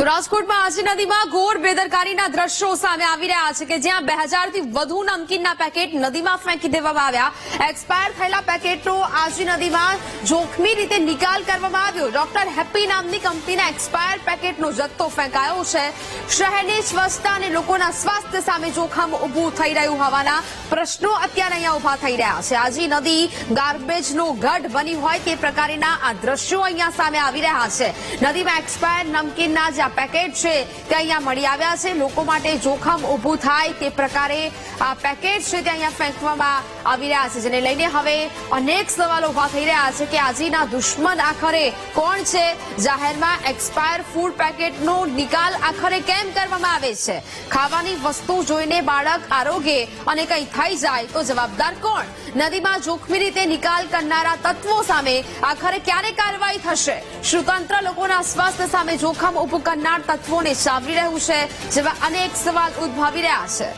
તો રાજકોટમાં આજી નદીમાં ઘોર બેદરકારીના દ્રશ્યો સામે આવી રહ્યા છે કે જ્યાં 2000 થી વધુ નમકીનના પેકેટ નદીમાં ફેંકી દેવામાં આવ્યા। એક્સપાયર થયેલા પેકેટનો આજી નદીમાં જોખમી રીતે નિકાલ કરવામાં આવ્યો। ડોક્ટર હેપી નામની કંપનીના એક્સપાયર પેકેટનો જથ્થો ફેંકાયો છે। શહેરની સ્વચ્છતા અને લોકોના સ્વાસ્થ્ય સામે જોખમ ઊભું થઈ રહ્યું હોવાના પ્રશ્નો અત્યારે અહીંયા ઊભા થઈ રહ્યા છે। આજી નદી ગાર્બેજનો ગઢ બની હોય તે પ્રકારના આ દ્રશ્યો અહીંયા સામે આવી રહ્યા છે। નદીમાં એક્સપાયર નમકીનના પેકેટ છે તે અહીંયા મળી આવ્યા છે। લોકો માટે જોખમ ઊભું થાય તે પ્રકારે આ પેકેટ છે તે અહીંયા ફેંકવામાં આવી રહ્યા છે, જેને લઈને હવે અનેક સવાલો ઊભા થઈ રહ્યા છે કે આજીના દુશ્મન આખરે કોણ છે? જાહેરમાં એક્સપાયર ફૂડ પેકેટનો નિકાલ આખરે કેમ કરવામાં આવે છે? ખાવાની વસ્તુ જોઈને બાળક આરોગ્ય અને કંઈ થઈ જાય તો જવાબદાર કોણ? નદીમાં જોખમી રીતે નિકાલ કરનારા તત્વો સામે આખરે ક્યારે કાર્યવાહી થશે? શું તંત્ર લોકોના સ્વાસ્થ્ય સામે જોખમ ઊભું કરનાર તત્વોને સાવરી રહ્યું છે? જેવા અનેક સવાલ ઉદ્ભવી રહ્યા છે।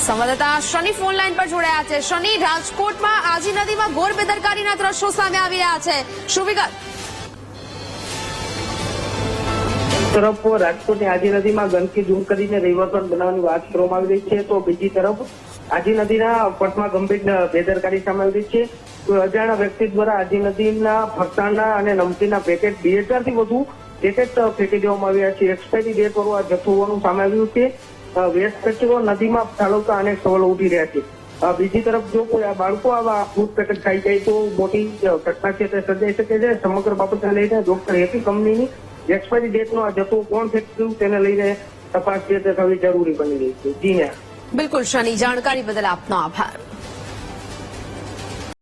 સંવાદદાતા શનિ ફોન લાઈન પર જોડાયા છે। શનિ, રાજકોટમાં આજી નદીમાં ઘોર બેદરકારીના દ્રશ્યો સામે આવી રહ્યા છે, શું વિગત? તરફ રાજકોટની આજી નદીમાં ગંદકી દૂર કરીને રિવરફ્રન્ટ બનાવવાની વાત કરવામાં આવી રહી છે, તો બીજી તરફ આજી નદીના પટમાં ગંભીર બેદરકારી સામે આવી રહી છે। કોઈ અજાણ્યા વ્યક્તિ દ્વારા આજી નદીના ફરસાણના અને નમકીનના પેકેટ 2000 થી વધુ પેકેટ ફેંકી દેવામાં આવ્યા છે। એક્સપાયરી ડેટ વાળું આ જથ્થો હોવાનું સામે આવ્યું છે। વેસ્ટ કચરો નદીમાં ઠાલવતા અનેક સવાલો ઉઠી રહ્યા છે। બીજી તરફ જો કોઈ આ બાળકો આવા ફૂડ પેકેટ ખાઈ જાય તો મોટી ઘટના છે તે સર્જાઈ શકે છે। સમગ્ર બાબતને લઈને ડોક્ટર હેપી કંપનીની એક્સપાયરી ડેટનો આ જથ્થો કોણ ફેંક્યું તેને લઈને તપાસ છે તે થવી જરૂરી બની રહી છે। જી ના, બિલકુલ શનિ, જાણકારી બદલ આપનો આભાર।